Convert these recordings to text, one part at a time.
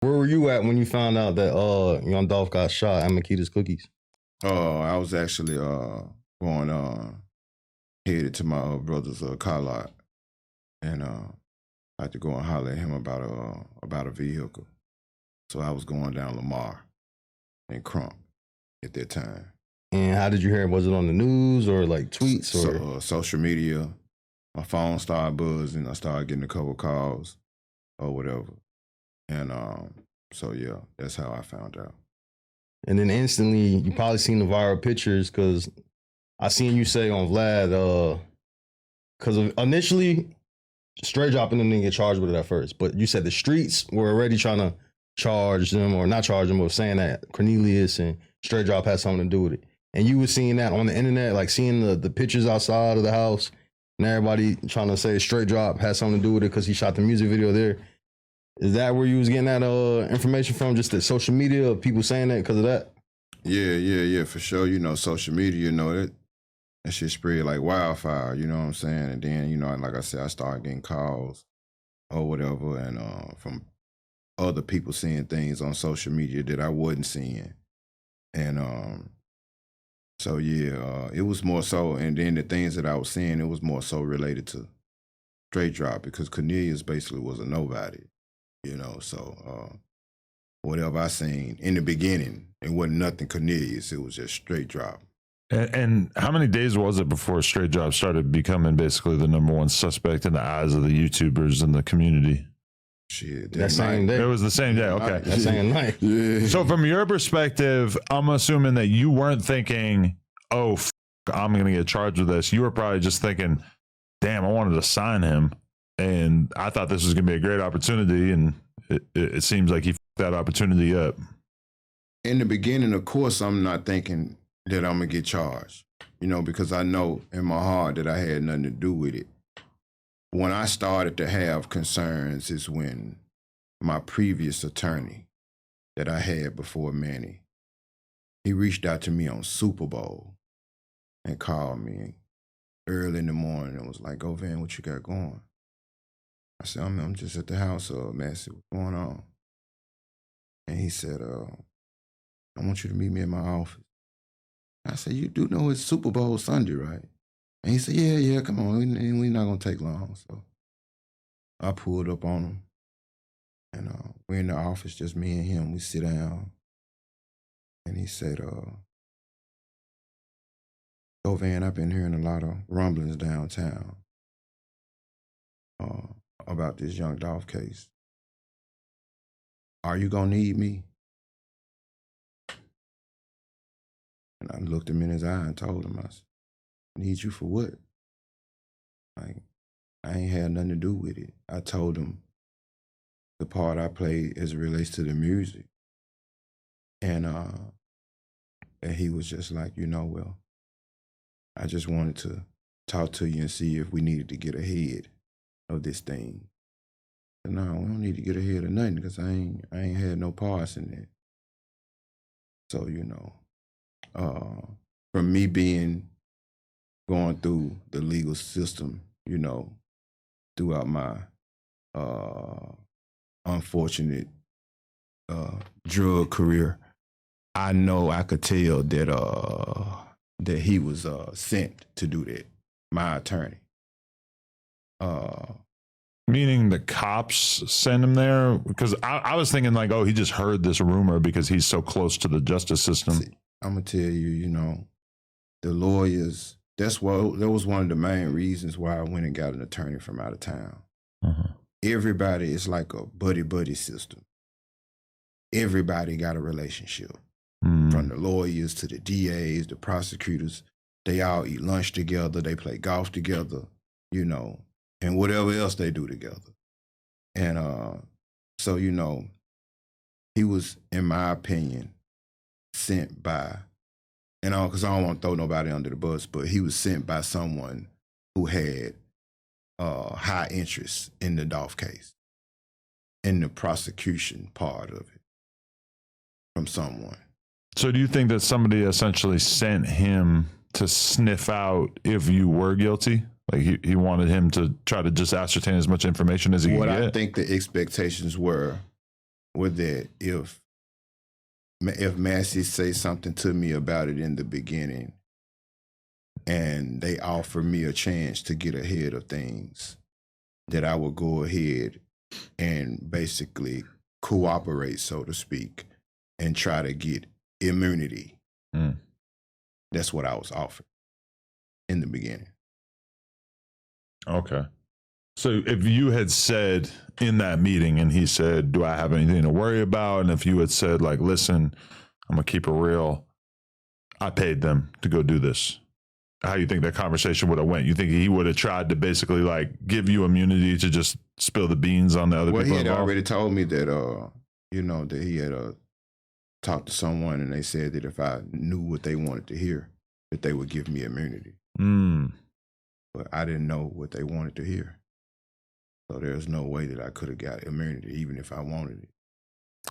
Where were you at when you found out that young Dolph got shot at Makita's Cookies? Oh, I was actually going headed to my brother's car lot, and I had to go and holler at him about a vehicle. So I was going down Lamar and Crump at that time. And how did you hear it? Was it on the news or like tweets or social media? My phone started buzzing. I started getting a couple calls or whatever, and so yeah, that's how I found out. And then instantly, you probably seen the viral pictures because I seen you say on Vlad, because initially, straight dropping them didn't get charged with it at first, but you said the streets were already trying to charge them or not charge them, but saying that Cornelius and straight drop had something to do with it. And you were seeing that on the internet, like seeing the pictures outside of the house and everybody trying to say straight drop had something to do with it because he shot the music video there. Is that where you was getting that information from? Just the social media of people saying that because of that? Yeah, for sure. You know, social media, you know, that shit spread like wildfire, you know what I'm saying? And then, you know, like I said, I started getting calls or whatever, and from other people seeing things on social media that I wasn't seeing. And so yeah, it was more so, and then the things that I was seeing, it was more so related to straight drop because Cornelius basically was a nobody, you know, so whatever I seen in the beginning, it wasn't nothing Cornelius, it was just straight drop. And how many days was it before straight drop started becoming basically the number one suspect in the eyes of the YouTubers in the community? Shit, that same day. It was the same day. Okay. That same night. Yeah. So from your perspective, I'm assuming that you weren't thinking, oh, I'm going to get charged with this. You were probably just thinking, damn, I wanted to sign him. And I thought this was going to be a great opportunity. And it seems like he fucked that opportunity up. In the beginning, of course, I'm not thinking that I'm going to get charged, you know, because I know in my heart that I had nothing to do with it. When I started to have concerns is when my previous attorney that I had before Manny, he reached out to me on Super Bowl and called me early in the morning and was like, Govan, what you got going? I said, I'm just at the house, Massey, what's going on? And he said, I want you to meet me in my office. I said, you do know it's Super Bowl Sunday, right? And he said, yeah, come on, we're not gonna take long. So I pulled up on him, and we're in the office, just me and him. We sit down, and he said, Govan, I've been hearing a lot of rumblings downtown about this young Dolph case. Are you gonna need me? And I looked him in his eye and told him, I said, need you for what? Like, I ain't had nothing to do with it. I told him the part I played as it relates to the music. And he was just like, you know, well, I just wanted to talk to you and see if we needed to get ahead of this thing. And no, we don't need to get ahead of nothing because I ain't had no parts in it. So, you know, from me going through the legal system, you know, throughout my unfortunate drug career, I know I could tell that he was sent to do that, my attorney. Meaning the cops sent him there? Because I was thinking like, oh, he just heard this rumor because he's so close to the justice system. See, I'm gonna tell you, you know, the lawyers, that was one of the main reasons why I went and got an attorney from out of town. Everybody is like a buddy system. Everybody got a relationship. From the lawyers to the DAs, the prosecutors, they all eat lunch together, they play golf together, you know, and whatever else they do together. And so, you know, he was, in my opinion, sent by, and because I don't want to throw nobody under the bus, but he was sent by someone who had high interest in the Dolph case, in the prosecution part of it, from someone. So do you think that somebody essentially sent him to sniff out if you were guilty? Like he wanted him to try to just ascertain as much information as he could get? What I think the expectations were was that if Massey say something to me about it in the beginning, and they offer me a chance to get ahead of things, that I would go ahead and basically cooperate, so to speak, and try to get immunity. That's what I was offered in the beginning. Okay. So if you had said in that meeting and he said, do I have anything to worry about? And if you had said, like, listen, I'm going to keep it real, I paid them to go do this. How do you think that conversation would have went? You think he would have tried to basically like give you immunity to just spill the beans on the other people? Well, he had involved? already told me that, that he had talked to someone and they said that if I knew what they wanted to hear, that they would give me immunity. But I didn't know what they wanted to hear. So there's no way that I could have got immunity, even if I wanted it.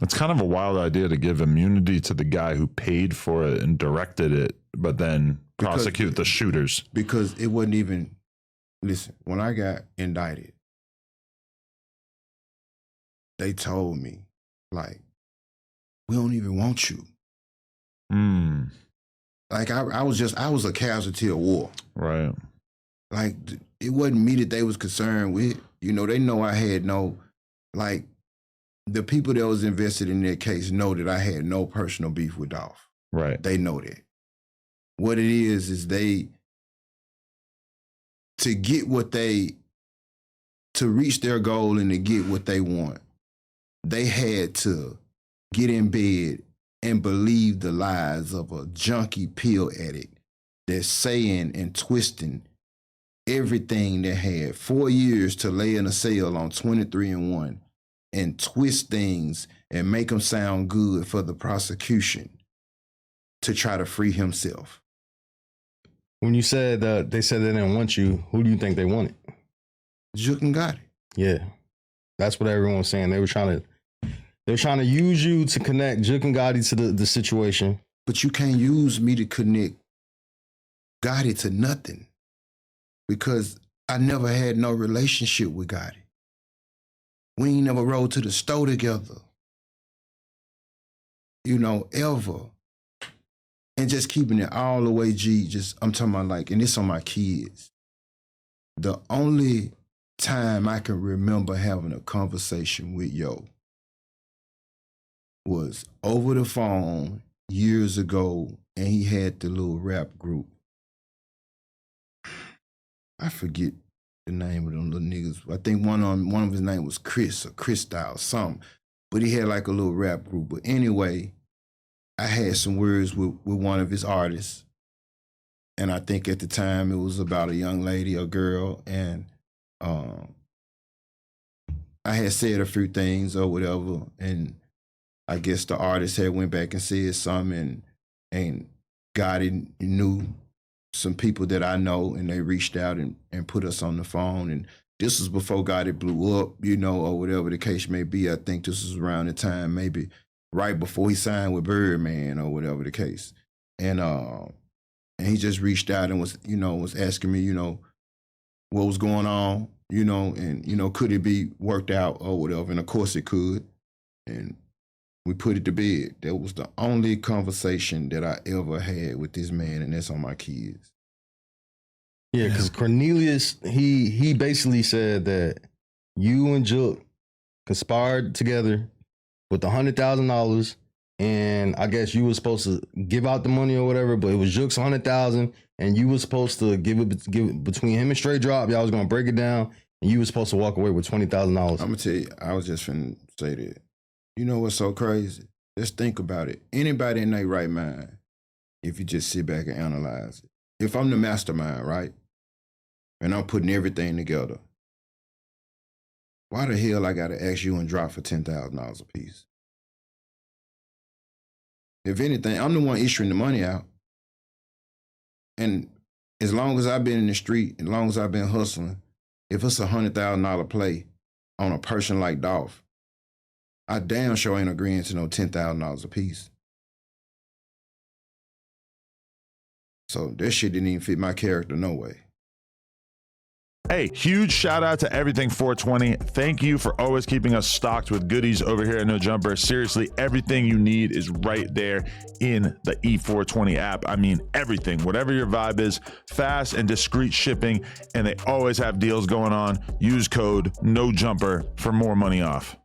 It's kind of a wild idea to give immunity to the guy who paid for it and directed it, but then prosecute the shooters. Because it wasn't even, listen, when I got indicted, they told me, like, we don't even want you. Like, I was a casualty of war. Right. Like, it wasn't me that they was concerned with. You know, they know I had no, like, the people that was invested in that case know that I had no personal beef with Dolph. Right. They know that. What it is to get what to reach their goal and to get what they want, they had to get in bed and believe the lies of a junkie pill addict that's saying and twisting everything that had 4 years to lay in a cell on 23-1 and twist things and make them sound good for the prosecution to try to free himself. When you said they said they didn't want you, who do you think they wanted? Juke and Gotti. Yeah, that's what everyone was saying. They were trying to use you to connect Juke and Gotti to the situation. But you can't use me to connect Gotti to nothing, because I never had no relationship with Gotti. We ain't never rode to the store together, ever. And just keeping it all the way G, I'm talking about like, and this on my kids. The only time I can remember having a conversation with Yo was over the phone years ago, and he had the little rap group. I forget the name of them little niggas. I think one of his name was Chris or Christyle, something. But he had like a little rap group. But anyway, I had some words with one of his artists. And I think at the time it was about a young lady, a girl, and I had said a few things or whatever, and I guess the artist had went back and said something, and Gotti knew some people that I know, and they reached out and put us on the phone. And this was before Gotti blew up, or whatever the case may be. I think this was around the time, maybe right before he signed with Birdman or whatever the case. And he just reached out and was asking me, what was going on, and, could it be worked out or whatever. And of course it could. And we put it to bed. That was the only conversation that I ever had with this man, and that's on my kids. Yeah, because Cornelius, he basically said that you and Juke conspired together with $100,000, and I guess you were supposed to give out the money or whatever, but it was Juke's $100,000, and you were supposed to give it between him and Straight Drop. Y'all was gonna break it down, and you were supposed to walk away with $20,000. I'm gonna tell you, I was just finna say that. You know what's so crazy? Just think about it. Anybody in their right mind, if you just sit back and analyze it. If I'm the mastermind, right, and I'm putting everything together, why the hell I gotta ask you and Drop for $10,000 a piece? If anything, I'm the one issuing the money out. And as long as I've been in the street, as long as I've been hustling, if it's a $100,000 play on a person like Dolph, I damn sure ain't agreeing to no $10,000 a piece. So that shit didn't even fit my character no way. Hey, huge shout out to Everything 420. Thank you for always keeping us stocked with goodies over here at No Jumper. Seriously, everything you need is right there in the E420 app. I mean, everything, whatever your vibe is, fast and discreet shipping, and they always have deals going on. Use code NOJUMPER for more money off.